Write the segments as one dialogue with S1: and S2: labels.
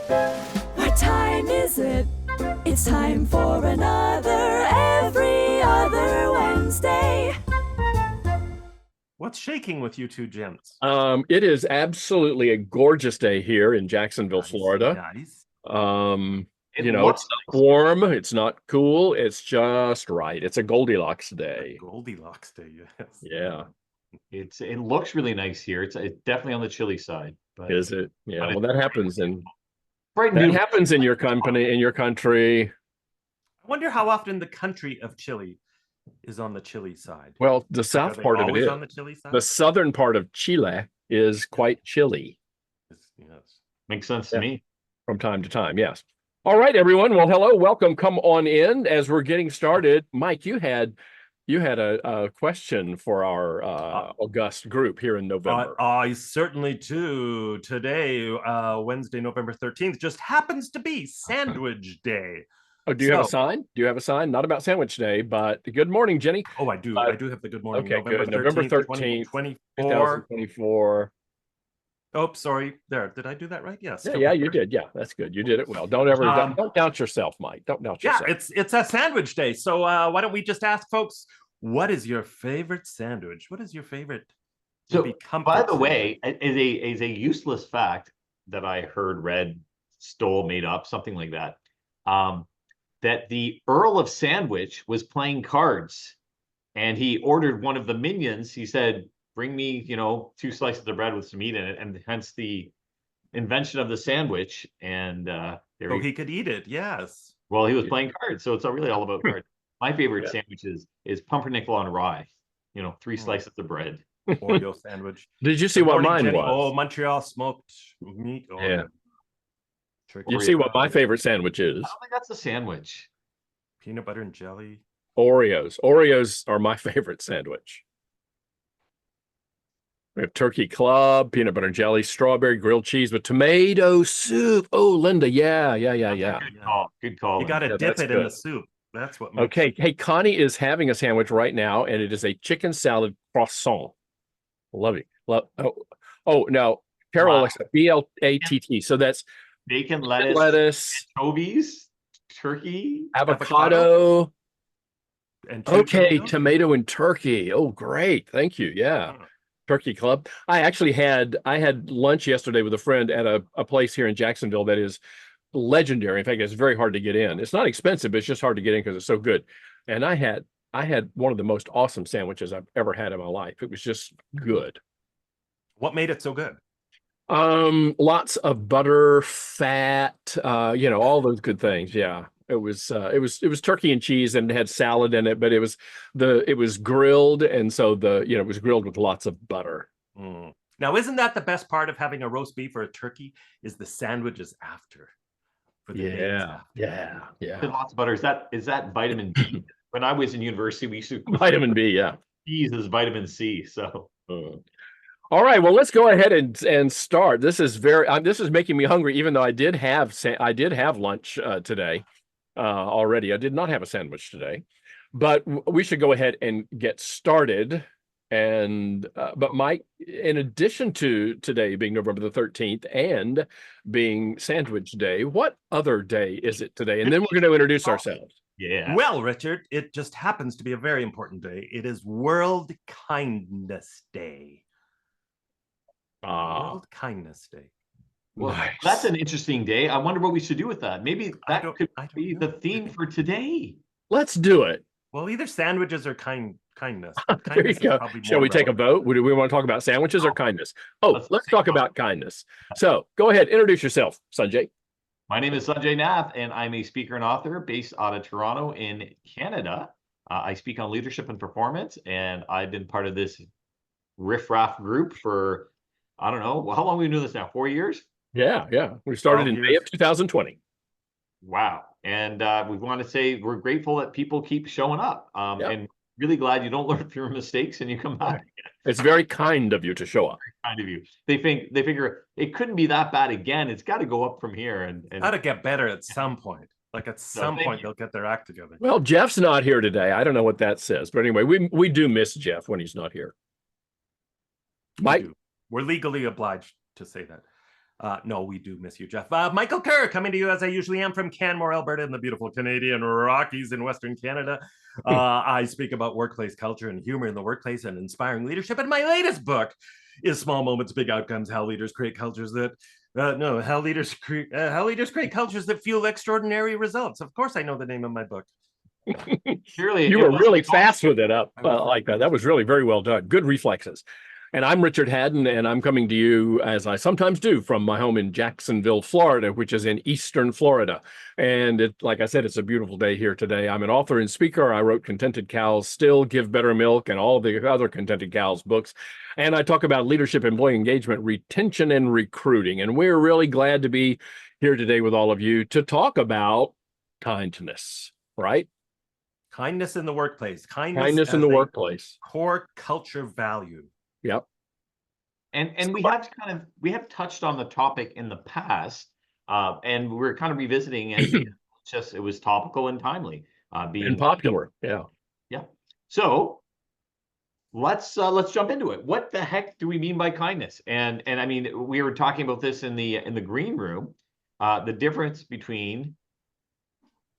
S1: What time is it? It's time for another Every Other Wednesday.
S2: What's shaking with you two gents?
S3: It is absolutely a gorgeous day here in Jacksonville,
S2: Nice,
S3: Florida.
S2: Nice.
S3: It's not warm, it's not cool, it's just right. It's a Goldilocks day.
S2: Goldilocks day, yes.
S3: Yeah.
S4: It looks really nice here. It's definitely on the chilly side, but
S3: Is it? Yeah.
S4: but
S3: Well, that happens in your company, in your country.
S2: I wonder how often the country of Chile is on the chilly side.
S3: Well, the
S2: Are
S3: south
S2: they
S3: part of it
S2: always
S3: is.
S2: on the chilly side?
S3: The southern part of Chile is quite chilly
S2: Yes.
S4: makes sense to me.
S3: from time to time. Yes. All right, everyone. Well, hello, welcome. Come on in as we're getting started. Mike, you had a question for our august group here in November.
S2: I certainly do. Today, Wednesday, November 13th, just happens to be Sandwich Day.
S3: Oh, do you have a sign? Do you have a sign? Not about Sandwich Day, but good morning, Jenny.
S2: Oh, I do. I do have the good morning.
S3: Okay, good. November 13th, 2024.
S2: Oh, sorry. There. Did I do that right? Yes.
S3: Yeah, you did. Yeah, that's good. You did it well. Don't doubt yourself, Mike. Don't doubt yourself.
S2: Yeah, it's a sandwich day. So why don't we just ask folks, what is your favorite sandwich? What is your favorite?
S4: So, by the way, is a useless fact that I heard, read, stole, made up, something like that. That the Earl of Sandwich was playing cards, and he ordered one of the minions. He said, "Bring me, 2 slices of bread with some meat in it," and hence the invention of the sandwich. And
S2: so he could eat it. Yes.
S4: Well, he was playing cards, so it's really all about cards. My favorite sandwich is pumpernickel on rye. 3 slices of bread.
S2: Oreo sandwich.
S3: Did you see what mine
S2: Jenny.
S3: was?
S2: Oh, Montreal smoked meat. Oh,
S3: yeah.
S2: Turkey.
S3: You see what my favorite sandwich is?
S4: I don't think that's a sandwich.
S2: Peanut butter and jelly.
S3: Oreos. Oreos are my favorite sandwich. We have turkey club, peanut butter and jelly, strawberry grilled cheese with tomato soup. Oh, Linda, yeah.
S4: Good call.
S2: You got to dip it in the soup. That's what makes
S3: Okay. Hey, Connie is having a sandwich right now, and it is a chicken salad croissant. Love it. No. Carol likes it. BLATT. So that's
S4: bacon, lettuce, anchovies, turkey,
S3: avocado.
S2: And
S3: tomato and turkey. Oh, great. Thank you. Yeah. Turkey club. I had lunch yesterday with a friend at a place here in Jacksonville that is legendary. In fact, it's very hard to get in. It's not expensive, but it's just hard to get in because it's so good. And I had one of the most awesome sandwiches I've ever had in my life. It was just good.
S2: What made it so good?
S3: Lots of butter, fat, all those good things. Yeah. It was turkey and cheese, and it had salad in it, but it was grilled, and so it was grilled with lots of butter.
S2: Now, isn't that the best part of having a roast beef or a turkey? Is the sandwiches after?
S3: Yeah.
S4: Lots of butter. Is that vitamin B? When I was in university, we used to
S3: vitamin B. Yeah,
S4: cheese is vitamin C. So.
S3: All right, well, let's go ahead and start. This is making me hungry, even though I did have lunch today already. I did not have a sandwich today, but we should go ahead and get started. And but Mike, in addition to today being November the 13th and being Sandwich Day, what other day is it today? And then we're going to introduce ourselves.
S4: Yeah.
S2: Well, Richard, it just happens to be a very important day. It is World Kindness Day. World Kindness Day.
S4: Well, nice. That's an interesting day. I wonder what we should do with that. Maybe that could be the theme for today.
S3: Let's do it.
S2: Well, either sandwiches or kindness.
S3: There you go. Shall we take a vote? Do we want to talk about sandwiches or kindness? Let's talk about kindness. So go ahead, introduce yourself, Sanjay.
S4: My name is Sanjay Nath, and I'm a speaker and author based out of Toronto in Canada. I speak on leadership and performance, and I've been part of this riffraff group for, I don't know, how long have we been doing this now? 4 years?
S3: Yeah. We started in May of 2020.
S4: Wow. And we want to say we're grateful that people keep showing up. And really glad you don't learn from your mistakes and you come back.
S3: It's very kind of you to show up.
S4: Very kind of you. They figure it couldn't be that bad again. It's got to go up from here. And
S2: got to get better at some point. Like at some point, they'll get their act together.
S3: Well, Jeff's not here today. I don't know what that says. But anyway, we do miss Jeff when he's not here. Mike?
S2: We're legally obliged to say that. No, we do miss you, Jeff. Michael Kerr coming to you as I usually am from Canmore, Alberta, in the beautiful Canadian Rockies in Western Canada. I speak about workplace culture and humor in the workplace and inspiring leadership. And my latest book is Small Moments, Big Outcomes: How Leaders Create Cultures That how leaders create cultures that fuel extraordinary results. Of course, I know the name of my book.
S4: Clearly,
S3: You
S4: it
S3: were
S4: was
S3: really
S4: awesome.
S3: fast with it up like that. That was really very well done. Good reflexes. And I'm Richard Haddon, and I'm coming to you, as I sometimes do, from my home in Jacksonville, Florida, which is in eastern Florida. And like I said, it's a beautiful day here today. I'm an author and speaker. I wrote Contented Cows Still Give Better Milk and all of the other Contented Cows books. And I talk about leadership, employee engagement, retention, and recruiting. And we're really glad to be here today with all of you to talk about kindness, right?
S2: Kindness in the workplace.
S3: Kindness in the workplace.
S2: Core culture value.
S3: Yep.
S4: And we have touched on the topic in the past, and we're kind of revisiting it. It was topical and timely,
S3: And popular. Yeah.
S4: So let's jump into it. What the heck do we mean by kindness? And I mean, we were talking about this in the green room, the difference between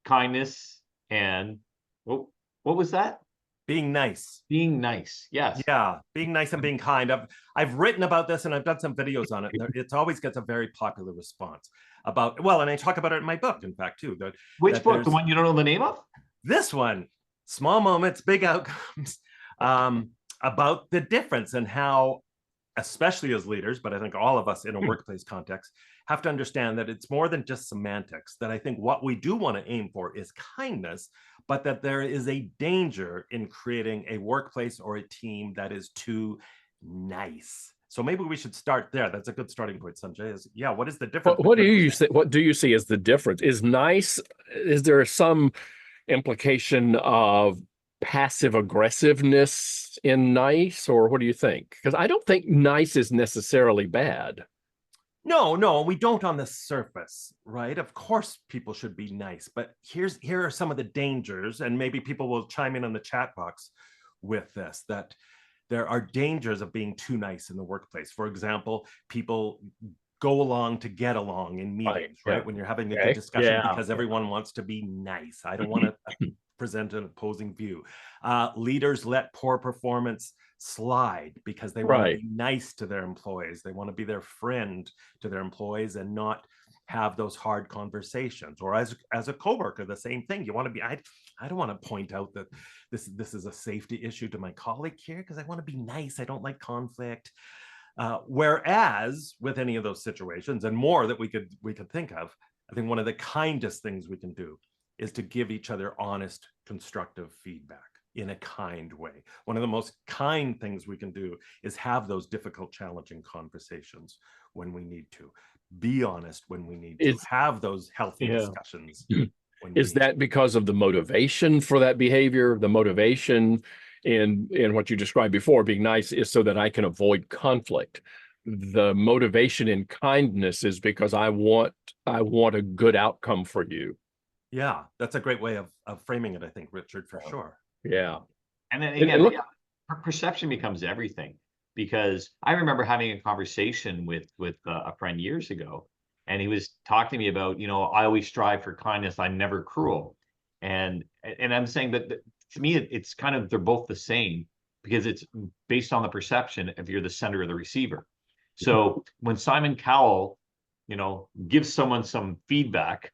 S4: kindness and what was that?
S2: Being nice.
S4: Being nice. Yes.
S2: Yeah, being nice and being kind. I've written about this and I've done some videos on it. It always gets a very popular response about, well, and I talk about it in my book, in fact, too.
S4: Which book? The one you don't know the name of?
S2: This one, Small Moments, Big Outcomes, about the difference and how, especially as leaders, but I think all of us in a workplace context, have to understand that it's more than just semantics, that I think what we do want to aim for is kindness, but that there is a danger in creating a workplace or a team that is too nice. So maybe we should start there. That's a good starting point, Sanjay. What is the difference?
S3: What do you see as the difference? Is nice, is there some implication of passive aggressiveness in nice, or what do you think? Because I don't think nice is necessarily bad.
S2: No, we don't on the surface, right? Of course, people should be nice, but here are some of the dangers, and maybe people will chime in on the chat box with this, that there are dangers of being too nice in the workplace. For example, people go along to get along in meetings, right? When you're having a good discussion because everyone wants to be nice. I don't want to present an opposing view. Leaders let poor performance slide because they want to be nice to their employees. They want to be their friend to their employees and not have those hard conversations. Or as a coworker, the same thing. You want to be, I don't want to point out that this is a safety issue to my colleague here because I want to be nice. I don't like conflict. Whereas with any of those situations and more that we could think of, I think one of the kindest things we can do is to give each other honest, constructive feedback in a kind way. One of the most kind things we can do is have those difficult, challenging conversations when we need to. Be honest when we need to. Have those healthy discussions.
S3: Is that because of the motivation for that behavior? The motivation in what you described before, being nice, is so that I can avoid conflict. The motivation in kindness is because I want a good outcome for you.
S2: Yeah, that's a great way of framing it, I think, Richard, for sure.
S3: Yeah.
S4: And then again, perception becomes everything, because I remember having a conversation with a friend years ago, and he was talking to me about, I always strive for kindness. I'm never cruel. And I'm saying that to me, it's kind of, they're both the same, because it's based on the perception if you're the sender or the receiver. So when Simon Cowell, gives someone some feedback,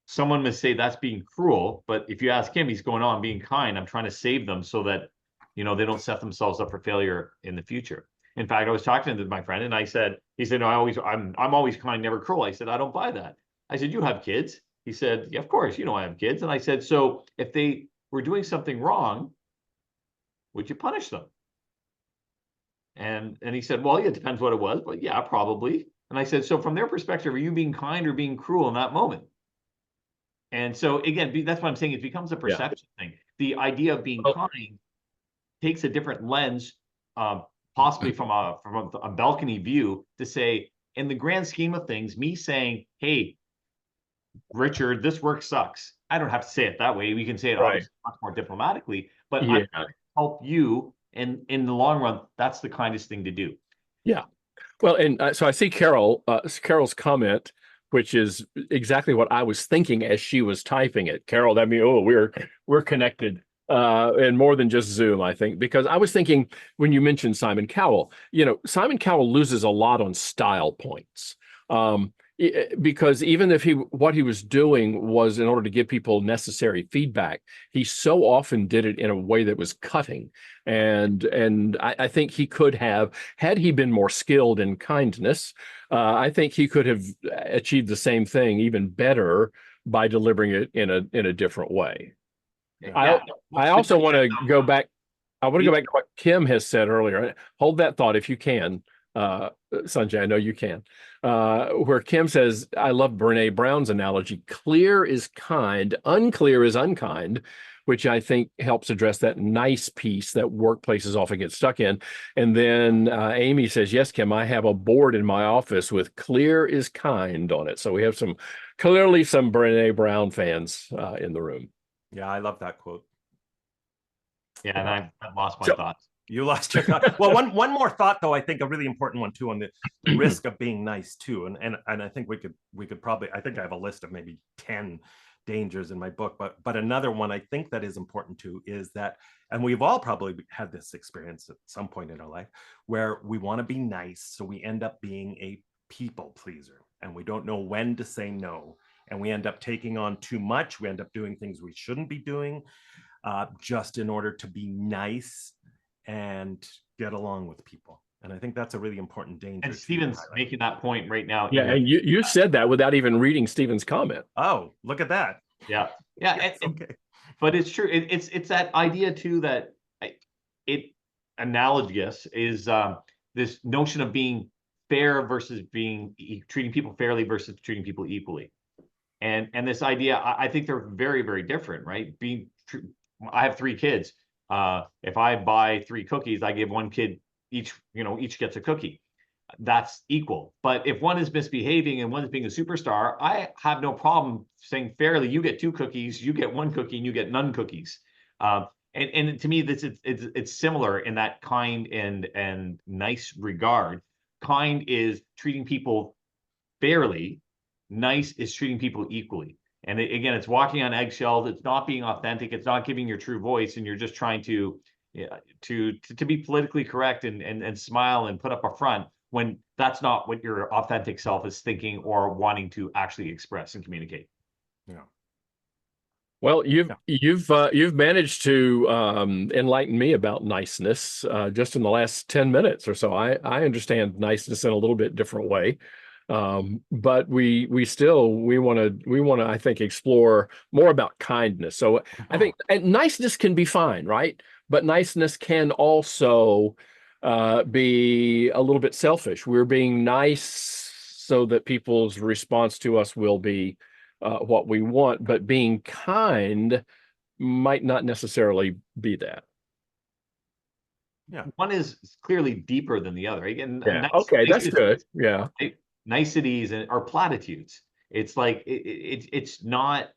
S4: someone must say that's being cruel. But if you ask him, he's going on being kind. I'm trying to save them so that, they don't set themselves up for failure in the future. In fact, I was talking to my friend and he said, no, I'm always kind, never cruel. I said, I don't buy that. I said, you have kids? He said, yeah, of course, I have kids. And I said, so if they were doing something wrong, would you punish them? And he said, well, yeah, it depends what it was, but yeah, probably. And I said, so from their perspective, are you being kind or being cruel in that moment? And so again, that's what I'm saying. It becomes a perception thing. The idea of being kind takes a different lens, possibly from a balcony view, to say, in the grand scheme of things, me saying, hey, Richard, this work sucks. I don't have to say it that way. We can say it obviously much more diplomatically, but I help you. And in the long run, that's the kindest thing to do.
S3: Yeah. Well, and so I see Carol's comment, which is exactly what I was thinking as she was typing it. Carol, that means, oh, we're connected, and more than just Zoom, I think, because I was thinking when you mentioned Simon Cowell, Simon Cowell loses a lot on style points. Because even if what he was doing was in order to give people necessary feedback, he so often did it in a way that was cutting. And I think he could have, had he been more skilled in kindness, I think he could have achieved the same thing even better by delivering it in a different way.
S4: Yeah.
S3: I also want to go back. I want to go back to what Kim has said earlier. Hold that thought if you can, Sanjay. I know you can. Where Kim says, I love Brene Brown's analogy. Clear is kind, unclear is unkind, which I think helps address that nice piece that workplaces often get stuck in. And then Amy says, yes, Kim, I have a board in my office with clear is kind on it. So we have clearly some Brene Brown fans in the room.
S2: Yeah, I love that quote.
S4: Yeah, and I've lost my thoughts.
S2: You lost your thought. Well, one more thought though, I think a really important one too, on the risk of being nice too. And I think we could probably, I think I have a list of maybe 10 dangers in my book, but another one I think that is important too is that, and we've all probably had this experience at some point in our life, where we want to be nice, so we end up being a people pleaser, and we don't know when to say no, and we end up taking on too much. We end up doing things we shouldn't be doing, just in order to be nice and get along with people. And I think that's a really important danger.
S4: And Stephen's making that point right now.
S3: Yeah, and you said that without even reading Stephen's comment.
S2: Oh, look at that.
S4: Yeah, yeah.
S2: Yes, okay.
S4: But it's true. It's that idea too that analogous is this notion of being fair versus treating people fairly versus treating people equally. And this idea, I think they're very, very different, right? I have 3 kids. If I buy 3 cookies, I give one kid each gets a cookie. That's equal. But if one is misbehaving and one is being a superstar, I have no problem saying fairly, you get 2 cookies, you get 1 cookie, and you get none cookies. And to me, it's similar in that kind and nice regard. Kind is treating people fairly. Nice is treating people equally. And again, it's walking on eggshells. It's not being authentic. It's not giving your true voice, and you're just trying to be politically correct and smile and put up a front when that's not what your authentic self is thinking or wanting to actually express and communicate.
S2: Yeah.
S3: Well, you've managed to enlighten me about niceness just in the last 10 minutes or so. I understand niceness in a little bit different way. But we want to, I think, explore more about kindness. So I think niceness can be fine, right? But niceness can also be a little bit selfish. We're being nice so that people's response to us will be what we want, but being kind might not necessarily be that.
S2: Yeah.
S4: One is clearly deeper than the other. Again,
S3: yeah. Okay, that's good. Yeah.
S4: Niceties are platitudes. It's like it's not.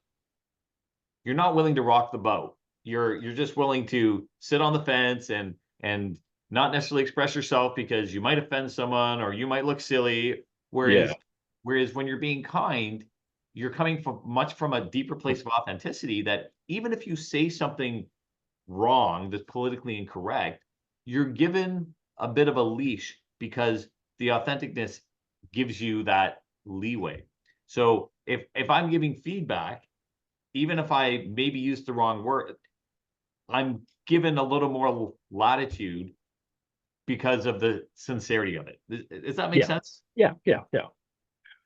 S4: You're not willing to rock the boat. You're just willing to sit on the fence and not necessarily express yourself because you might offend someone or you might look silly. Whereas when you're being kind, you're coming from a deeper place of authenticity. That even if you say something wrong that's politically incorrect, you're given a bit of a leash because the authenticness gives you that leeway. So if I'm giving feedback, even if I maybe used the wrong word, I'm given a little more latitude because of the sincerity of it. Does that make sense?
S3: Yeah.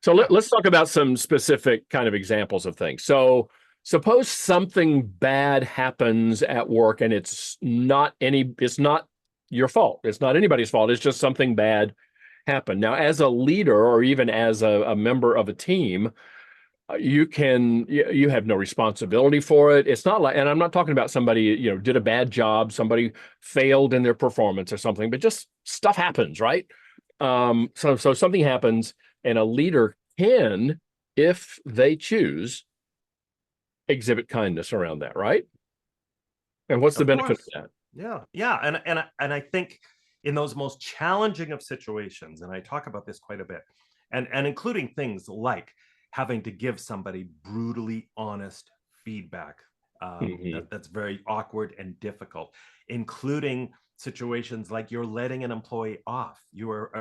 S3: So let's talk about some specific kind of examples of things. So suppose something bad happens at work and it's not your fault. It's not anybody's fault. It's just something bad happened. Now, as a leader or even as a member of a team, you have no responsibility for it. It's not like, and I'm not talking about somebody, did a bad job, somebody failed in their performance or something, but just stuff happens, right? So something happens and a leader can, if they choose, exhibit kindness around that, right? And what's the benefit of that?
S2: Yeah. And I think in those most challenging of situations, and I talk about this quite a bit, and including things like having to give somebody brutally honest feedback, that's very awkward and difficult, including situations like you're letting an employee off, you're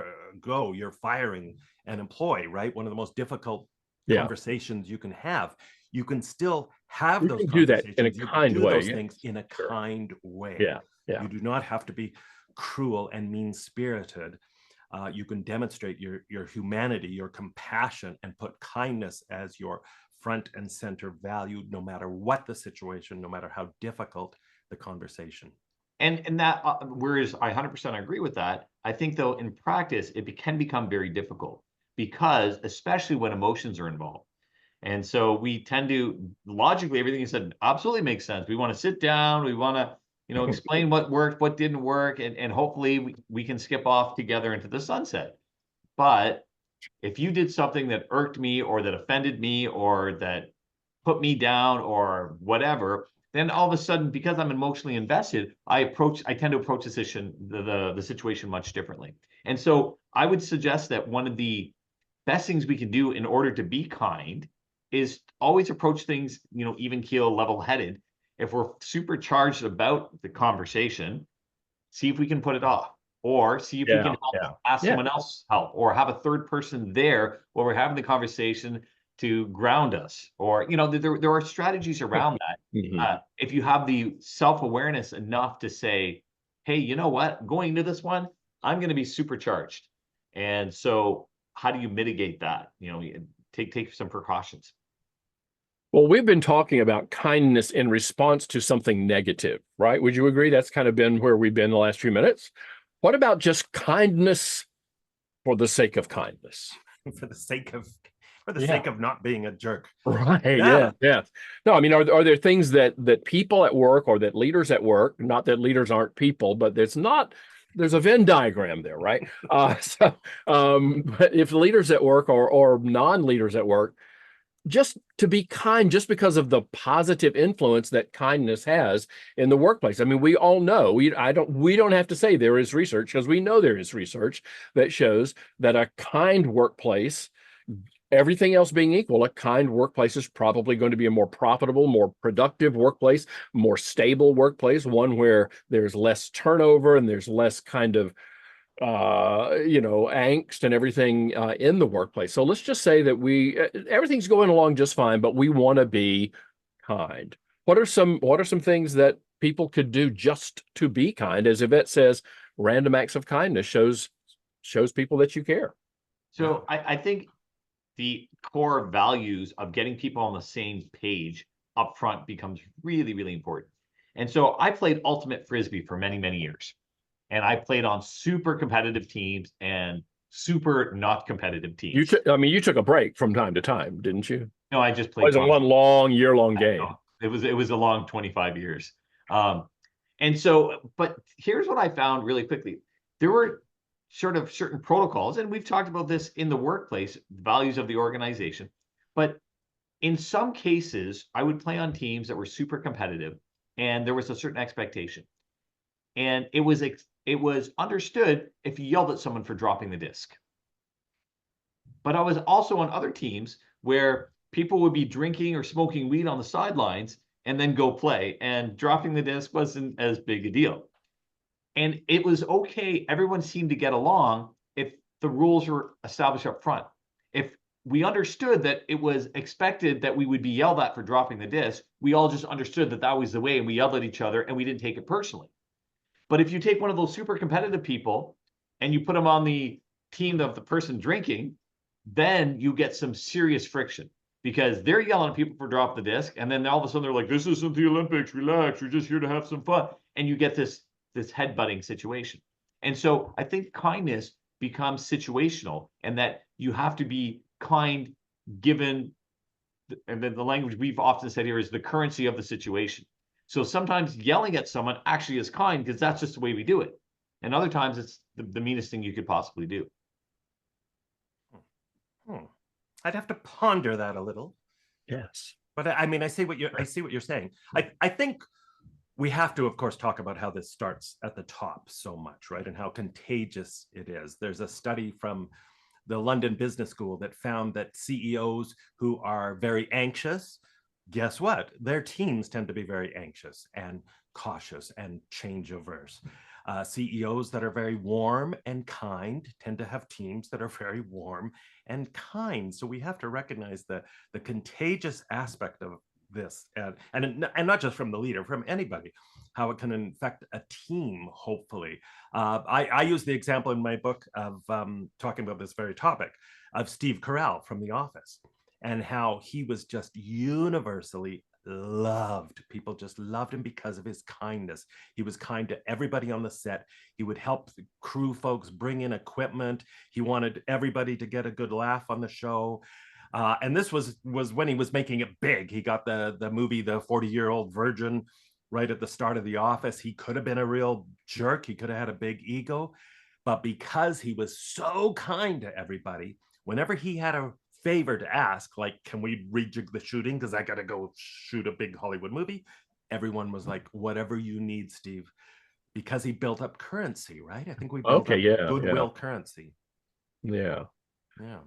S2: firing an employee, right? One of the most difficult conversations you can have. You can still have those
S3: do that in a
S2: conversations. You can
S3: kind
S2: do
S3: way.
S2: those things in a kind way. You do not have to be cruel and mean-spirited. You can demonstrate your humanity, your compassion, and put kindness as your front and center value, no matter what the situation, no matter how difficult the conversation.
S4: And that, whereas I 100% agree with that, I think though in practice it can become very difficult, because especially when emotions are involved. And so we tend to, logically, everything you said absolutely makes sense. We want to sit down, we want to, explain what worked, what didn't work, and hopefully we can skip off together into the sunset. But if you did something that irked me or that offended me or that put me down or whatever, then all of a sudden, because I'm emotionally invested, I tend to approach the situation much differently. And so I would suggest that one of the best things we can do in order to be kind is always approach things, even keel, level-headed. If we're supercharged about the conversation, see if we can put it off, or see if we can ask someone else help, or have a third person there while we're having the conversation to ground us, or there are strategies around that. If you have the self-awareness enough to say, hey, you know what, going into this one, I'm going to be supercharged, and so how do you mitigate that? Take some precautions.
S3: Well, we've been talking about kindness in response to something negative, right? Would you agree that's kind of been where we've been the last few minutes? What about just kindness for the sake of kindness?
S2: For the sake of not being a jerk.
S3: Right. Yeah. No, I mean, are there things that people at work, or that leaders at work, not that leaders aren't people, but there's a Venn diagram there, right? But if leaders at work or non-leaders at work, just to be kind, just because of the positive influence that kindness has in the workplace. I mean, we all know, we don't have to say there is research, because we know there is research that shows that a kind workplace, everything else being equal, a kind workplace is probably going to be a more profitable, more productive workplace, more stable workplace, one where there's less turnover and there's less kind of angst and everything in the workplace. So let's just say that everything's going along just fine, but we want to be kind. What are some things that people could do just to be kind? As Yvette says, random acts of kindness shows people that you care.
S4: So I think the core values of getting people on the same page up front becomes really, really important. And so I played ultimate frisbee for many, many years. And I played on super competitive teams and super not competitive teams.
S3: You took a break from time to time, didn't you?
S4: No, I just played.
S3: It wasn't one long year-long game.
S4: It was a long 25 years. And so, but here's what I found really quickly. There were sort of certain protocols, and we've talked about this in the workplace, values of the organization. But in some cases, I would play on teams that were super competitive, and there was a certain expectation. And it was understood if you yelled at someone for dropping the disc. But I was also on other teams where people would be drinking or smoking weed on the sidelines and then go play, and dropping the disc wasn't as big a deal. And it was okay. Everyone seemed to get along if the rules were established up front. If we understood that it was expected that we would be yelled at for dropping the disc, we all just understood that that was the way, and we yelled at each other and we didn't take it personally. But if you take one of those super competitive people and you put them on the team of the person drinking, then you get some serious friction, because they're yelling at people for drop the disc. And then all of a sudden they're like, this isn't the Olympics, relax, you're just here to have some fun. And you get this headbutting situation. And so I think kindness becomes situational, and that you have to be kind given, and then the language we've often said here is the currency of the situation. So sometimes yelling at someone actually is kind, because that's just the way we do it. And other times it's the meanest thing you could possibly do.
S2: I'd have to ponder that a little.
S3: Yes.
S2: But I mean, I see what you're saying. I think we have to, of course, talk about how this starts at the top so much, right? And how contagious it is. There's a study from the London Business School that found that CEOs who are very anxious, guess what? Their teams tend to be very anxious and cautious and change averse. CEOs that are very warm and kind tend to have teams that are very warm and kind. So we have to recognize the contagious aspect of this, and not just from the leader, from anybody, how it can infect a team, hopefully. I use the example in my book of talking about this very topic of Steve Carell from The Office, and how he was just universally loved. People just loved him because of his kindness. He was kind to everybody on the set. He would help the crew folks bring in equipment. He wanted everybody to get a good laugh on the show. And this was when he was making it big. He got the movie, The 40-Year-Old Virgin, right at the start of The Office. He could have been a real jerk. He could have had a big ego. But because he was so kind to everybody, whenever he had a favor to ask, like, can we rejig the shooting because I got to go shoot a big Hollywood movie, everyone was like, whatever you need, Steve, because he built up currency, right? I think we built up goodwill currency.
S3: Yeah.
S2: Yeah.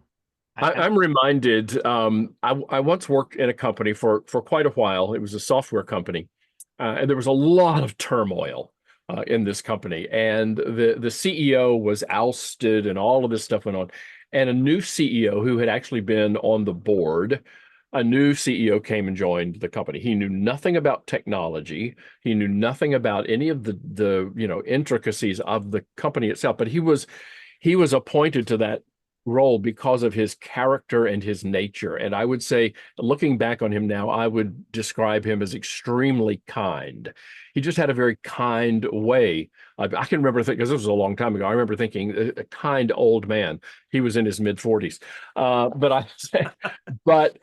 S3: I'm reminded, I once worked in a company for quite a while. It was a software company, and there was a lot of turmoil in this company, and the CEO was ousted and all of this stuff went on. And a new CEO who had actually been on the board, a new CEO came and joined the company. He knew nothing about technology. He knew nothing about any of the intricacies of the company itself, but he was appointed to that role because of his character and his nature. And I would say, looking back on him now, I would describe him as extremely kind. He just had a very kind way. I can remember thinking, because this was a long time ago, I remember thinking a kind old man. He was in his mid-40s. But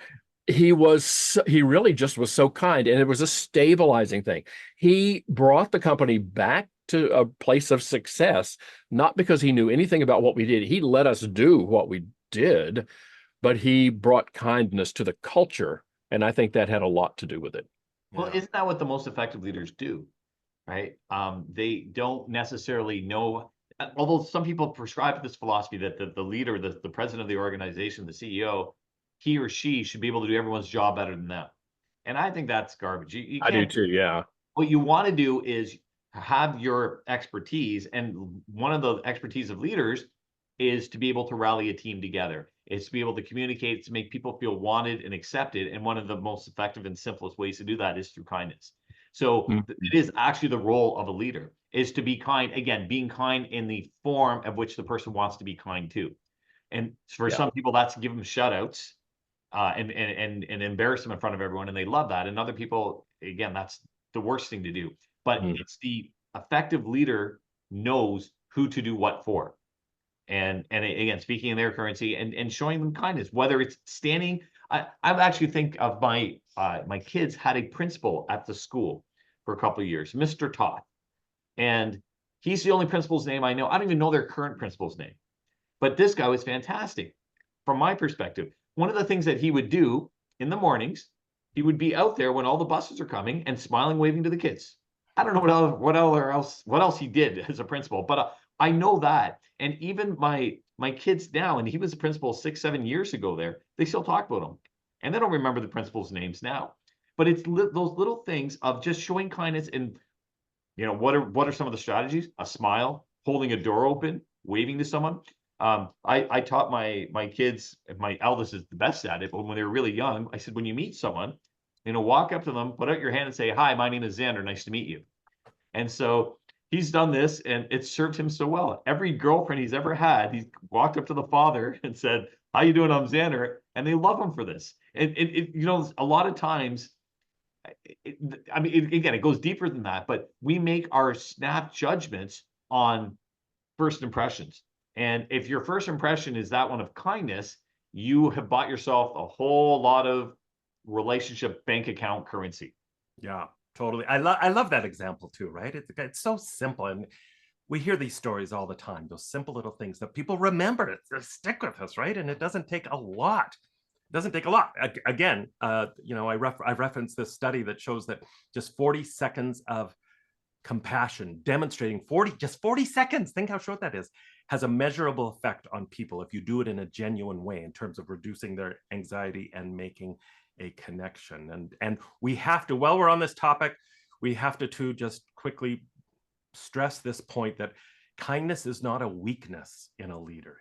S3: he really just was so kind, and it was a stabilizing thing. He brought the company back to a place of success, not because he knew anything about what we did. He let us do what we did, but he brought kindness to the culture. And I think that had a lot to do with it.
S4: Well, isn't that what the most effective leaders do? Right? They don't necessarily know, although some people prescribe this philosophy that the leader, the president of the organization, the CEO, he or she should be able to do everyone's job better than them. And I think that's garbage. You
S3: I do too, yeah.
S4: What you want to do is have your expertise, and one of the expertise of leaders is to be able to rally a team together. It's to be able to communicate, to make people feel wanted and accepted. And one of the most effective and simplest ways to do that is through kindness. So it is actually the role of a leader, is to be kind. Again, being kind in the form of which the person wants to be kind to. And for some people, that's to give them shout outs and embarrass them in front of everyone. And they love that. And other people, again, that's the worst thing to do. But it's the effective leader knows who to do what for. And again, speaking in their currency and showing them kindness, whether it's standing. I actually think of my kids had a principal at the school for a couple of years, Mr. Todd. And he's the only principal's name I know. I don't even know their current principal's name. But this guy was fantastic. From my perspective, one of the things that he would do in the mornings, he would be out there when all the buses are coming and smiling, waving to the kids. I don't know what else he did as a principal, but I know that. And even my kids now, and he was a principal 6-7 years ago there, they still talk about him. And they don't remember the principal's names now. But it's those little things of just showing kindness. And, what are some of the strategies? A smile, holding a door open, waving to someone. I taught my kids, my eldest is the best at it, but when they were really young, I said, when you meet someone, walk up to them, put out your hand and say, hi, my name is Xander. Nice to meet you. And so he's done this, and it's served him so well. Every girlfriend he's ever had, he's walked up to the father and said, how you doing? I'm Xander. And they love him for this. And a lot of times, again, it goes deeper than that, but we make our snap judgments on first impressions. And if your first impression is that one of kindness, you have bought yourself a whole lot of relationship bank account currency.
S2: Yeah, totally. I love that example too, right? It's so simple, and we hear these stories all the time, those simple little things that people remember, they stick with us, right? And it doesn't take a lot. doesn't take a lot. Again, you know, I referenced this study that shows that just 40 seconds of compassion, demonstrating just 40 seconds, think how short that is, has a measurable effect on people if you do it in a genuine way in terms of reducing their anxiety and making a connection. And we have to, while we're on this topic, we have to too just quickly stress this point that kindness is not a weakness in a leader.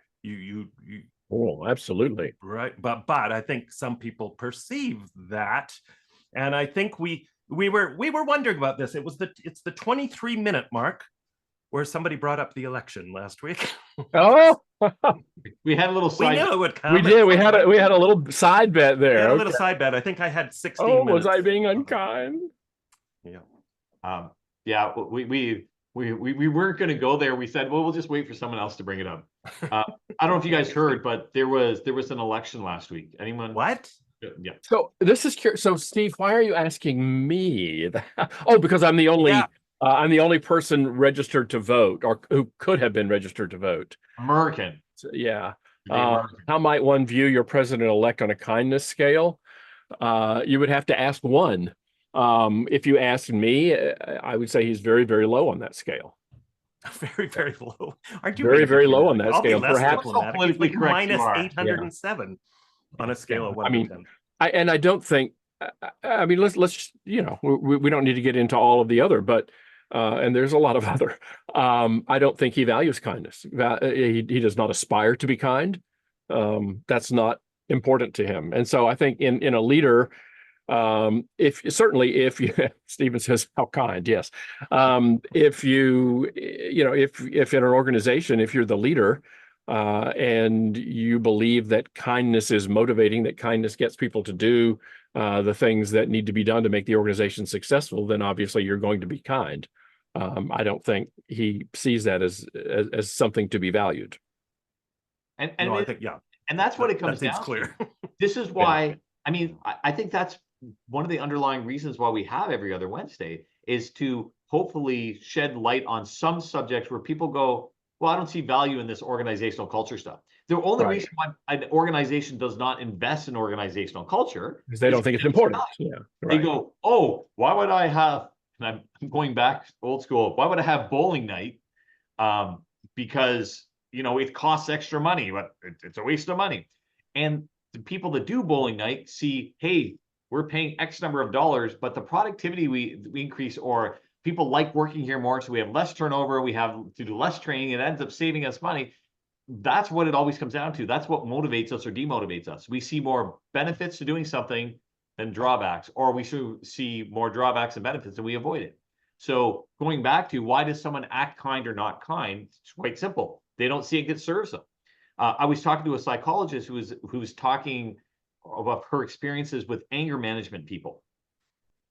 S3: Oh, absolutely.
S2: Right. But I think some people perceive that. And I think we were wondering about this. It's the 23-minute mark where somebody brought up the election last week.
S3: Oh,
S4: We had a little
S2: We
S4: side.
S2: knew it would come.
S3: we did. We had a little side bet
S2: We
S3: there.
S2: had a little
S3: Okay.
S2: side bet. I think I had 16
S3: Oh,
S2: minutes.
S3: was I being unkind?
S2: Yeah.
S4: Yeah, we weren't going to go there. We said, well, we'll just wait for someone else to bring it up. I don't know if you guys heard, but there was an election last week. Anyone?
S2: What?
S4: Yeah.
S3: So this is curious. So Steve, why are you asking me that? Oh, because I'm the only
S2: Yeah.
S3: I'm the only person registered to vote, or who could have been registered to vote.
S4: American.
S3: So, yeah.
S4: The American.
S3: How might one view your president-elect on a kindness scale? You would have to ask one. If you asked me, I would say he's very, very low on that scale.
S2: Very, very low. Aren't you
S3: Very,
S2: really
S3: very low
S2: diplomatic?
S3: on that
S2: I'll be
S3: scale.
S2: less
S3: Perhaps-
S2: diplomatic.
S4: Politically
S2: It's like
S4: correct you
S2: minus
S4: are.
S2: 807 on a scale of 1
S3: I mean,
S2: to 10.
S3: I don't think. I mean, let's you know, we don't need to get into all of the other, but and there's a lot of other. I don't think he values kindness. He does not aspire to be kind. That's not important to him. And so I think in a leader, if Stephen says how kind, yes. If you know, if in an organization, if you're the leader, and you believe that kindness is motivating, that kindness gets people to do the things that need to be done to make the organization successful, then obviously you're going to be kind. I don't think he sees that as something to be valued.
S4: And
S2: No, I think, yeah.
S4: and that's what it comes
S2: that seems
S4: down
S2: clear.
S4: to. This is why, I mean, I think that's one of the underlying reasons why we have every other Wednesday, is to hopefully shed light on some subjects where people go, well, I don't see value in this organizational culture stuff. The only
S3: Right.
S4: reason why an organization does not invest in organizational culture
S3: Because they don't think it's
S4: because
S3: important. Yeah,
S4: they
S3: right.
S4: go, oh, why would I have, and I'm going back old school, why would I have bowling night? Because, you know, it costs extra money, but it's a waste of money. And the people that do bowling night see, hey, we're paying X number of dollars, but the productivity we increase, or people like working here more, so we have less turnover, we have to do less training, it ends up saving us money. That's what it always comes down to. That's what motivates us or demotivates us. We see more benefits to doing something than drawbacks, or we should see more drawbacks and benefits and we avoid it. So going back to why does someone act kind or not kind? It's quite simple. They don't see it serves them. I was talking to a psychologist who was talking about her experiences with anger management people.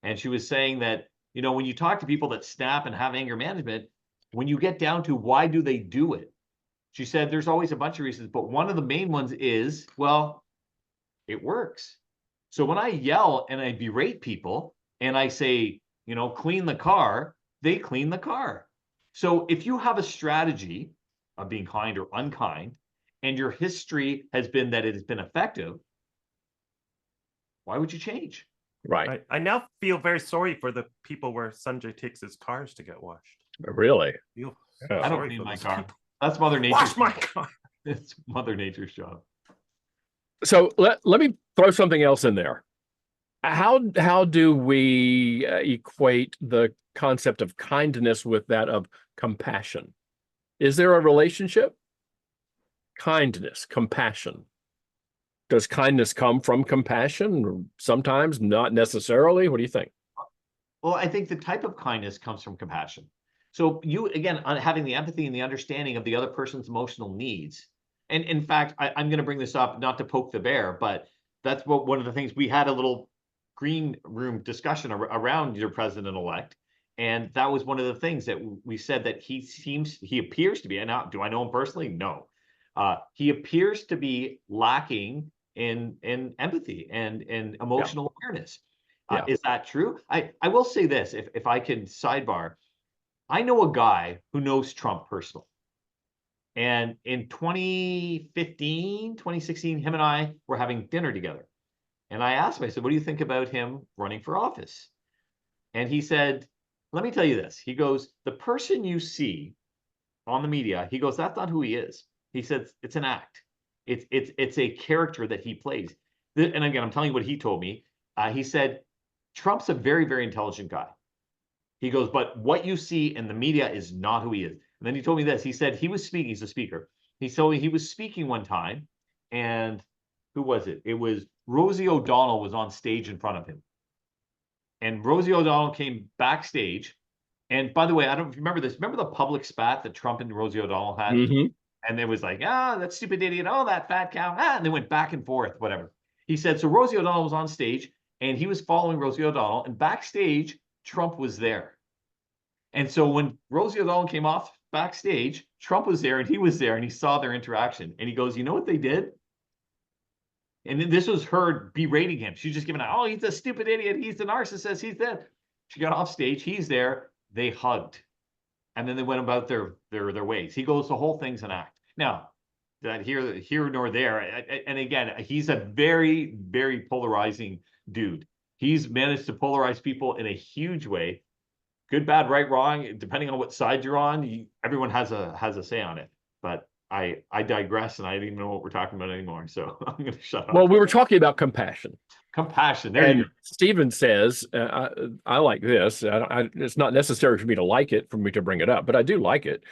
S4: And she was saying that, you know, when you talk to people that snap and have anger management, when you get down to why do they do it? She said there's always a bunch of reasons, but one of the main ones is, well, it works. So when I yell and I berate people and I say, you know, clean the car, they clean the car. So if you have a strategy of being kind or unkind, and your history has been that it has been effective, why would you change?
S3: Right.
S2: I now feel very sorry for the people where Sanjay takes his cars to get washed.
S3: Really?
S2: Feel
S3: Yeah.
S4: I don't
S2: sorry
S4: clean
S2: for
S4: my
S2: those
S4: car.
S2: people.
S4: That's Mother Nature.
S2: Wash my car.
S4: It's Mother Nature's job.
S3: So let me throw something else in there. How do we equate the concept of kindness with that of compassion? Is there a relationship? Kindness, compassion. Does kindness come from compassion? Sometimes, not necessarily. What do you think?
S4: Well, I think the type of kindness comes from compassion. So you, again, having the empathy and the understanding of the other person's emotional needs. And in fact, I'm going to bring this up, not to poke the bear, but that's what one of the things we had a little green room discussion around your president-elect. And that was one of the things that we said, that he appears to be, and now, do I know him personally? No. He appears to be lacking in empathy and emotional awareness. Is that true? I will say this, if I can sidebar. I know a guy who knows Trump personally. And in 2015, 2016, him and I were having dinner together. And I asked him, I said, what do you think about him running for office? And he said, let me tell you this. He goes, the person you see on the media, he goes, that's not who he is. He said, it's an act. It's a character that he plays. And again, I'm telling you what he told me. He said, Trump's a very, very intelligent guy. He goes, but what you see in the media is not who he is. And then he told me this. He said he was speaking. He's a speaker. He told me he was speaking one time, and who was it? It was Rosie O'Donnell was on stage in front of him. And Rosie O'Donnell came backstage. And by the way, I don't remember this. Remember the public spat that Trump and Rosie O'Donnell had?
S3: Mm-hmm.
S4: And it was like, that stupid idiot, that fat cow, and they went back and forth, whatever. He said, so Rosie O'Donnell was on stage, and he was following Rosie O'Donnell, and backstage, Trump was there. And so when Rosie O'Donnell came off backstage, Trump was there, and he was there, and he saw their interaction. And he goes, you know what they did? And then this was her berating him. She's just giving out, he's a stupid idiot. He's the narcissist. He's dead. She got off stage. He's there. They hugged. And then they went about their ways. He goes, the whole thing's an act. Now, that here nor there. And again, he's a very, very polarizing dude. He's managed to polarize people in a huge way. Good, bad, right, wrong, depending on what side you're on, everyone has a say on it. But I digress, and I don't even know what we're talking about anymore. So I'm going to shut up.
S3: Well, we were talking about compassion.
S4: Compassion. There you go.
S3: Stephen says, I like this. It's not necessary for me to like it, for me to bring it up, but I do like it.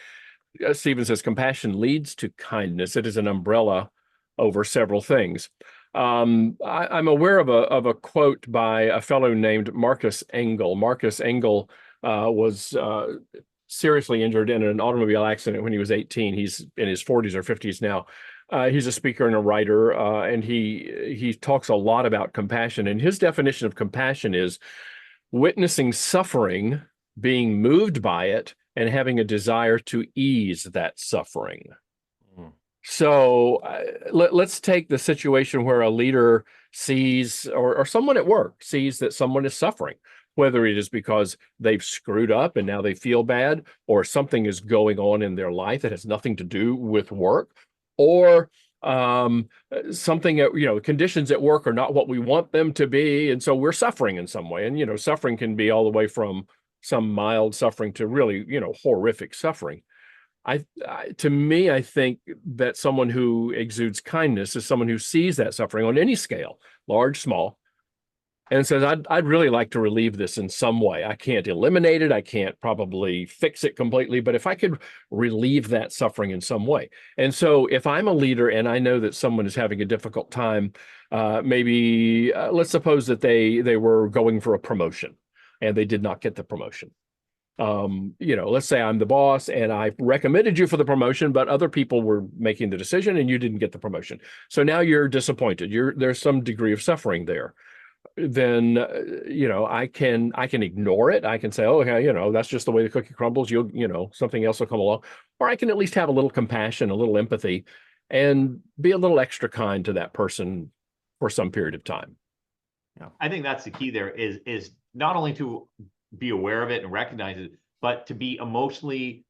S3: Stephen says, compassion leads to kindness. It is an umbrella over several things. I'm aware of a quote by a fellow named Marcus Engel. Marcus Engel was seriously injured in an automobile accident when he was 18. He's in his 40s or 50s now. He's a speaker and a writer, and he talks a lot about compassion. And his definition of compassion is witnessing suffering, being moved by it, and having a desire to ease that suffering. So let's take the situation where a leader sees, or someone at work sees that someone is suffering, whether it is because they've screwed up and now they feel bad, or something is going on in their life that has nothing to do with work, or something, conditions at work are not what we want them to be. And so we're suffering in some way. And, suffering can be all the way from some mild suffering to really, horrific suffering. To me, I think that someone who exudes kindness is someone who sees that suffering on any scale, large, small, and says, I'd really like to relieve this in some way. I can't eliminate it. I can't probably fix it completely, but if I could relieve that suffering in some way. And so if I'm a leader and I know that someone is having a difficult time, maybe let's suppose that they were going for a promotion and they did not get the promotion. Let's say I'm the boss and I recommended you for the promotion, but other people were making the decision and you didn't get the promotion. So now you're disappointed. There's some degree of suffering there. Then, I can ignore it. I can say, that's just the way the cookie crumbles. Something else will come along. Or I can at least have a little compassion, a little empathy, and be a little extra kind to that person for some period of time.
S4: Yeah. I think that's the key there is not only to be aware of it and recognize it, but to be emotionally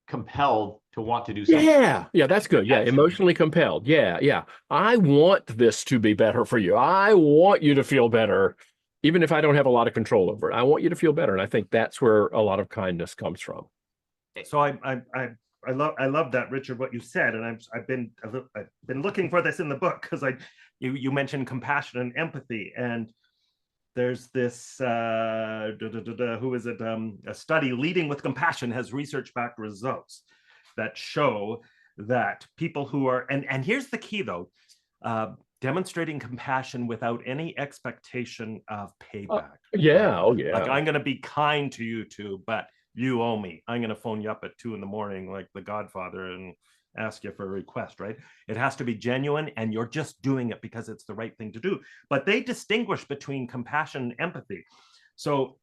S4: compelled to want to do something.
S3: Yeah, that's good. Yeah, emotionally compelled. Yeah. I want this to be better for you. I want you to feel better, even if I don't have a lot of control over it. I want you to feel better, and I think that's where a lot of kindness comes from.
S2: So I love that, Richard, what you said, and I've been looking for this in the book because you mentioned compassion and empathy, and there's this who is it? A study, Leading with Compassion, has research-backed results that show that people who are, and here's the key though, demonstrating compassion without any expectation of payback.
S3: Like
S2: I'm going to be kind to you too, but you owe me. I'm going to phone you up at 2 a.m. like the Godfather and ask you for a request, right? It has to be genuine, and you're just doing it because it's the right thing to do. But they distinguish between compassion and empathy. So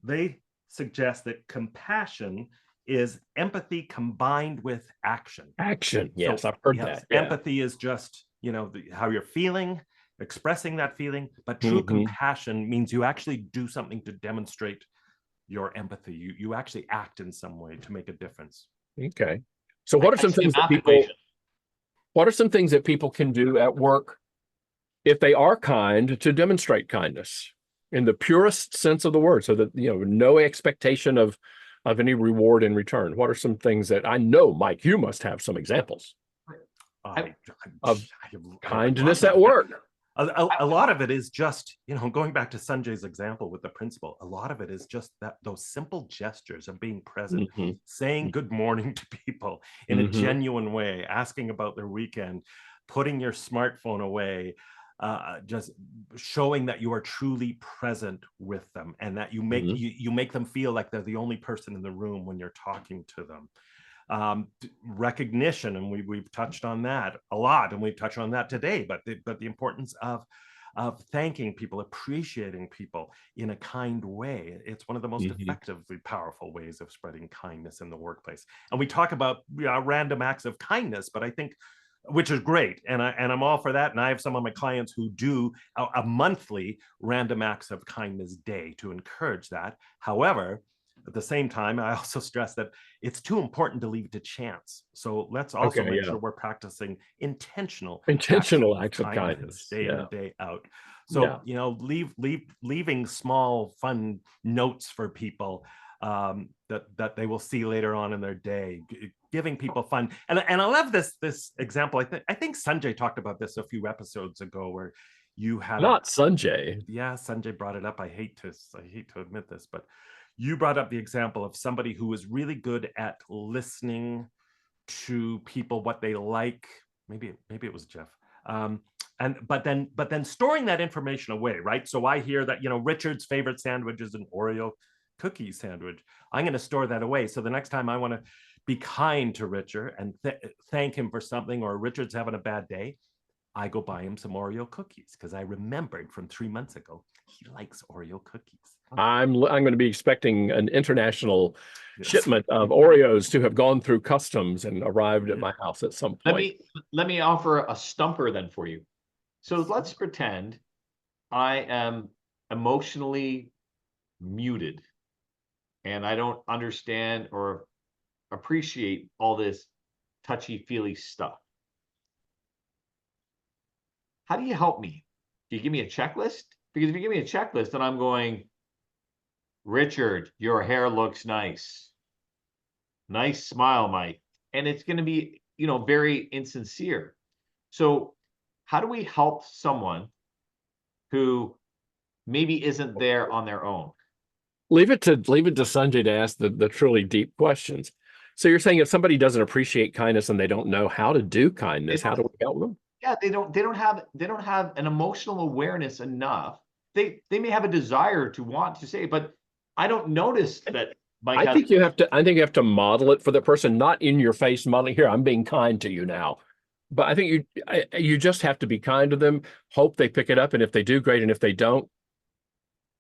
S2: they suggest that compassion is empathy combined with action.
S3: Yes, I've heard that. Yeah.
S2: Empathy is just, how you're feeling, expressing that feeling, but true compassion means you actually do something to demonstrate your empathy. You actually act in some way to make a difference.
S3: Okay. So what are some things that people can do at work if they are kind, to demonstrate kindness in the purest sense of the word, so that, no expectation of any reward in return. What are some things that I know, Mike, you must have some examples of kindness at work?
S2: A lot of it is just, going back to Sanjay's example with the principal, a lot of it is just those simple gestures of being present, saying good morning to people in a genuine way, asking about their weekend, putting your smartphone away, just showing that you are truly present with them, and that you make them feel like they're the only person in the room when you're talking to them. Recognition, and we've touched on that a lot, and we've touched on that today, but the importance of thanking people, appreciating people in a kind way. It's one of the most effectively powerful ways of spreading kindness in the workplace. And we talk about random acts of kindness, but I think, which is great, and I'm all for that. And I have some of my clients who do a monthly random acts of kindness day to encourage that. However, at the same time, I also stress that it's too important to leave it to chance. So let's also make sure we're practicing intentional acts of kindness day in and day out. So leaving small fun notes for people that they will see later on in their day, giving people fun. And I love this example. I think Sanjay talked about this a few episodes ago, where you had
S3: Sanjay.
S2: Yeah, Sanjay brought it up. I hate to admit this, but you brought up the example of somebody who was really good at listening to people, what they like. Maybe it was Jeff. But then storing that information away, right? So I hear that, Richard's favorite sandwich is an Oreo cookie sandwich. I'm going to store that away. So the next time I want to be kind to Richard and thank him for something, or Richard's having a bad day, I go buy him some Oreo cookies, because I remembered from 3 months ago he likes Oreo cookies.
S3: I'm going to be expecting an international shipment of Oreos to have gone through customs and arrived at my house at some point.
S4: Let me offer a stumper then for you. So let's pretend I am emotionally muted, and I don't understand or appreciate all this touchy-feely stuff. How do you help me? Do you give me a checklist? Because if you give me a checklist, then I'm going, Richard, your hair looks nice. Nice smile, Mike. And it's going to be, very insincere. So how do we help someone who maybe isn't there on their own?
S3: Leave it to Sanjay to ask the truly deep questions. So you're saying if somebody doesn't appreciate kindness and they don't know how to do kindness, how do we help them?
S4: Yeah, they don't have an emotional awareness enough. They may have a desire to want to say, but I don't notice that.
S3: I think you have to model it for the person, not in your face modeling. Here, I'm being kind to you now. But I think you just have to be kind to them, hope they pick it up, and if they do, great. And if they don't,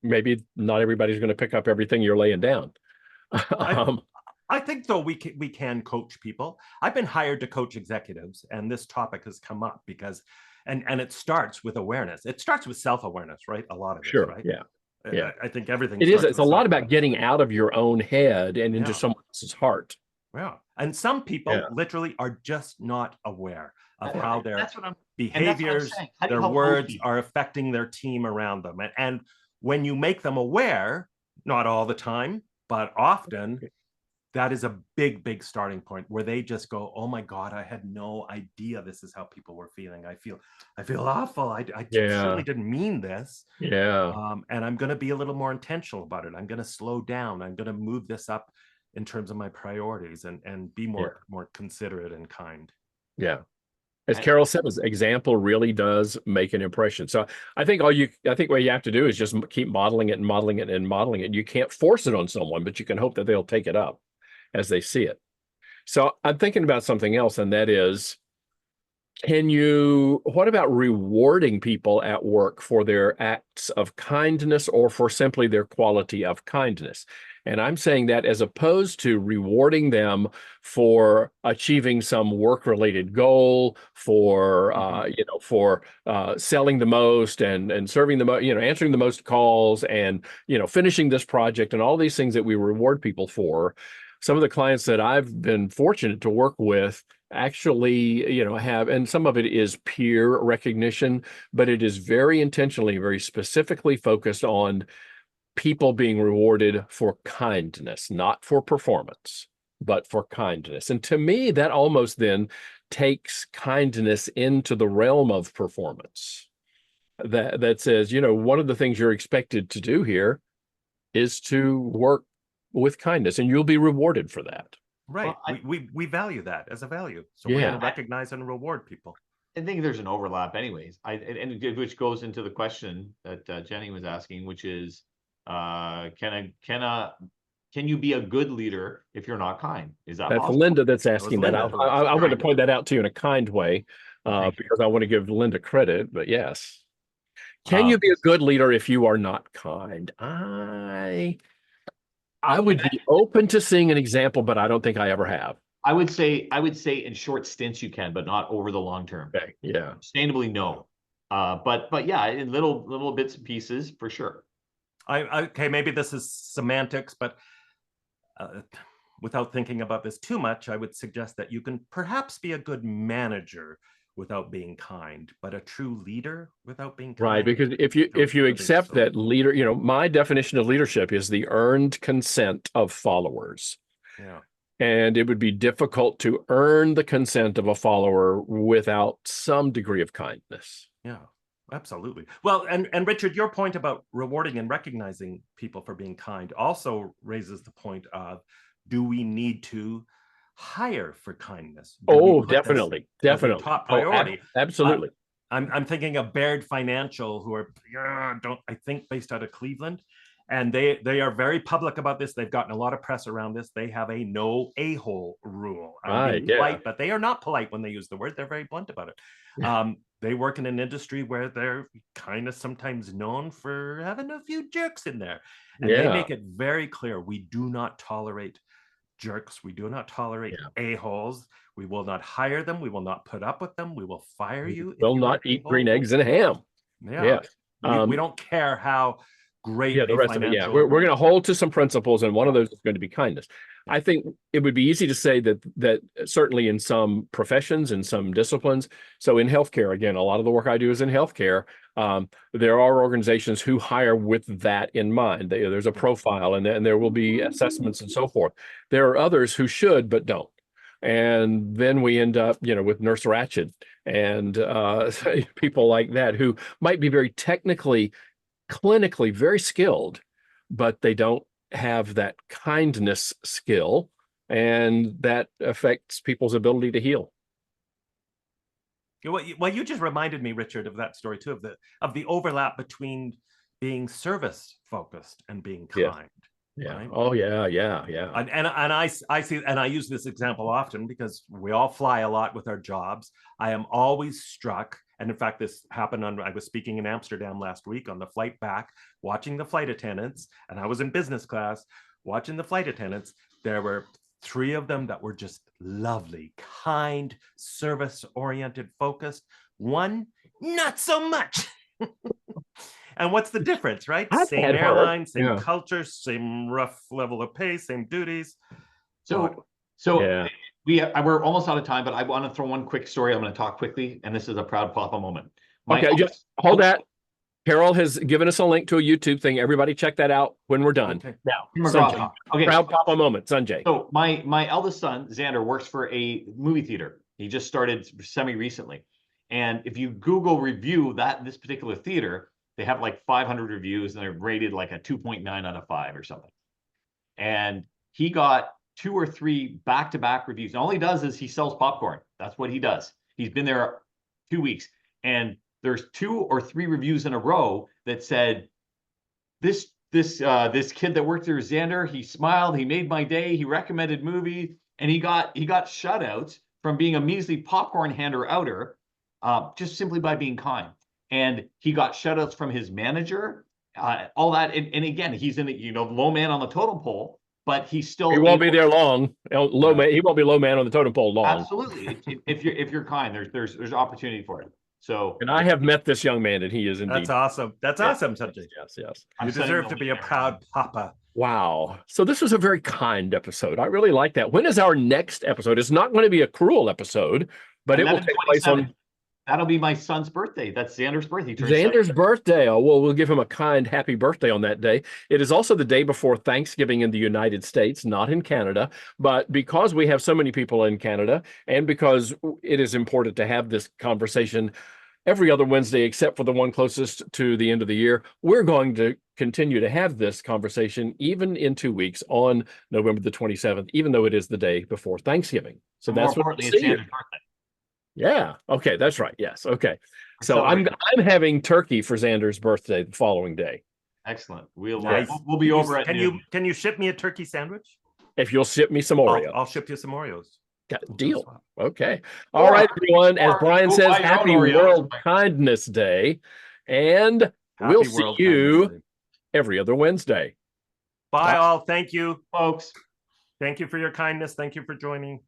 S3: maybe not everybody's going to pick up everything you're laying down.
S2: I think, though, we can coach people. I've been hired to coach executives, and this topic has come up because, and it starts with awareness. It starts with self-awareness, right? A lot of it, right?
S3: Yeah.
S2: I think everything.
S3: It is. It's a lot about getting out of your own head and into someone else's heart.
S2: Yeah. And some people literally are just not aware of how their behaviors, their words are affecting their team around them. And when you make them aware, not all the time, but often, that is a big, big starting point where they just go, oh my God, I had no idea this is how people were feeling. I feel awful. I certainly didn't mean this.
S3: Yeah.
S2: And I'm going to be a little more intentional about it. I'm going to slow down. I'm going to move this up in terms of my priorities and be more considerate and kind.
S3: Yeah. As Carol said, this example really does make an impression. So I think what you have to do is just keep modeling it and modeling it and modeling it. You can't force it on someone, but you can hope that they'll take it up as they see it. So I'm thinking about something else, and that is, what about rewarding people at work for their acts of kindness or for simply their quality of kindness? And I'm saying that as opposed to rewarding them for achieving some work-related goal, for selling the most and serving the most, answering the most calls and finishing this project and all these things that we reward people for. Some of the clients that I've been fortunate to work with actually, have, and some of it is peer recognition, but it is very intentionally, very specifically focused on people being rewarded for kindness, not for performance, but for kindness. And to me, that almost then takes kindness into the realm of performance. That says, one of the things you're expected to do here is to work with kindness, and you'll be rewarded for that.
S2: Right.
S4: Well,
S2: we value that as a value. So we're
S3: Yeah.
S2: going to recognize and reward people.
S4: I think there's an overlap anyways. Which goes into the question that Jenny was asking, which is, can you be a good leader if you're not kind? Is that
S3: That's
S4: possible?
S3: Linda that's asking that.
S2: Linda.
S3: I'm going to point that out to you in a kind way,
S4: Thank you.
S3: because I want to give Linda credit, but yes. Can you be a good leader if you are not kind? I would be open to seeing an example, but I don't think I ever have.
S4: I would say in short stints you can, but not over the long term.
S3: Okay. Yeah.
S4: Sustainably, no. But yeah, in little bits and pieces for sure.
S2: Okay, maybe this is semantics, but without thinking about this too much, I would suggest that you can perhaps be a good manager without being kind, but a true leader without being kind.
S3: Right, because if you accept that leader, my definition of leadership is the earned consent of followers.
S2: Yeah.
S3: And it would be difficult to earn the consent of a follower without some degree of kindness.
S2: Yeah, absolutely. Well, and Richard, your point about rewarding and recognizing people for being kind also raises the point of, do we need to hire for kindness?
S3: Oh, definitely.
S2: Top priority.
S3: Absolutely.
S2: I'm thinking of Baird Financial, who are I think based out of Cleveland, and they are very public about this. They've gotten a lot of press around this. They have a no a-hole rule.
S3: Right, yeah.
S2: Polite, but they are not polite when they use the word. They're very blunt about it.
S3: Yeah.
S2: They work in an industry where they're kind of sometimes known for having a few jerks in there, and they make it very clear: we do not tolerate jerks. We do not tolerate a-holes. We will not hire them. We will not put up with them. We will fire you.
S3: Will not eat green eggs and ham.
S2: Yeah. We don't care how great.
S3: Yeah, the rest of it. Yeah, we're going to hold to some principles, and one of those is going to be kindness. I think it would be easy to say that certainly in some professions, in some disciplines. So in healthcare, again, a lot of the work I do is in healthcare. There are organizations who hire with that in mind. There's a profile, and there will be assessments and so forth. There are others who should but don't. And then we end up, with Nurse Ratched and people like that who might be very technically, clinically very skilled, but they don't have that kindness skill, and that affects people's ability to heal.
S2: Well, you just reminded me, Richard, of that story too, of the overlap between being service focused and being kind.
S3: Yeah.
S2: Right?
S3: Oh, yeah.
S2: And I see, and I use this example often because we all fly a lot with our jobs. I am always struck, and in fact, this happened I was speaking in Amsterdam last week on the flight back, watching the flight attendants, and I was in business class watching the flight attendants. There were 3 of them that were just lovely, kind, service-oriented, focused. 1, not so much. And what's the difference, right? Same airline, same culture, same rough level of pay, same duties.
S4: So we're almost out of time, but I want to throw one quick story. I'm going to talk quickly, and this is a proud papa moment.
S3: Just hold that. Carol has given us a link to a YouTube thing. Everybody check that out when we're done.
S2: Okay.
S3: Now,
S4: Sanjay. Okay.
S3: Proud papa moment, Sanjay.
S4: So my eldest son, Xander, works for a movie theater. He just started semi-recently. And if you Google review this particular theater, they have like 500 reviews, and they're rated like a 2.9 out of 5 or something. And he got 2 or 3 back-to-back reviews. And all he does is he sells popcorn. That's what he does. He's been there 2 weeks. And there's 2 or 3 reviews in a row that said, this kid that worked there, Xander, he smiled, he made my day, he recommended movies, and he got shutouts from being a measly popcorn hander-outer, just simply by being kind. And he got shutouts from his manager, all that. And again, he's in the low man on the totem pole, but he's still.
S3: He won't be there long. Low man. He won't be low man on the totem pole long.
S4: Absolutely. If you're kind, there's opportunity for it. So.
S3: And I have met this young man, and he is indeed.
S2: That's awesome. That's awesome, Sanjay.
S3: Yes.
S2: You deserve to be a proud papa.
S3: Wow. So this was a very kind episode. I really like that. When is our next episode? It's not going to be a cruel episode, but it will take place on
S4: That'll be my son's birthday. That's Xander's birthday. He turns
S3: Xander's
S4: 7.
S3: birthday. Oh, well, we'll give him a kind happy birthday on that day. It is also the day before Thanksgiving in the United States, not in Canada. But because we have so many people in Canada, and because it is important to have this conversation every other Wednesday, except for the one closest to the end of the year, we're going to continue to have this conversation even in 2 weeks on November the 27th, even though it is the day before Thanksgiving. So
S4: More
S3: that's what
S4: importantly,
S3: we'll
S4: it's
S3: see you.
S4: Xander's birthday.
S3: Yeah. Okay. That's right. Yes. Okay. So
S4: Celebrate.
S3: I'm having turkey for Xander's birthday the following day.
S4: Excellent. We'll
S2: Nice.
S4: we'll be over at
S2: Can
S4: noon.
S2: you ship me a turkey sandwich?
S3: If you'll ship me some Oreo.
S2: I'll ship you some Oreos.
S3: Deal. Okay. All right, everyone. As
S4: or
S3: Brian
S4: go
S3: says,
S4: buy your own
S3: happy
S4: Oreos.
S3: World Kindness Day. And we'll
S2: Happy
S3: see
S2: World
S3: you
S2: Kindness Day.
S3: every other Wednesday.
S2: Bye all. Thank you.
S4: Folks.
S2: Thank you for your kindness. Thank you for joining.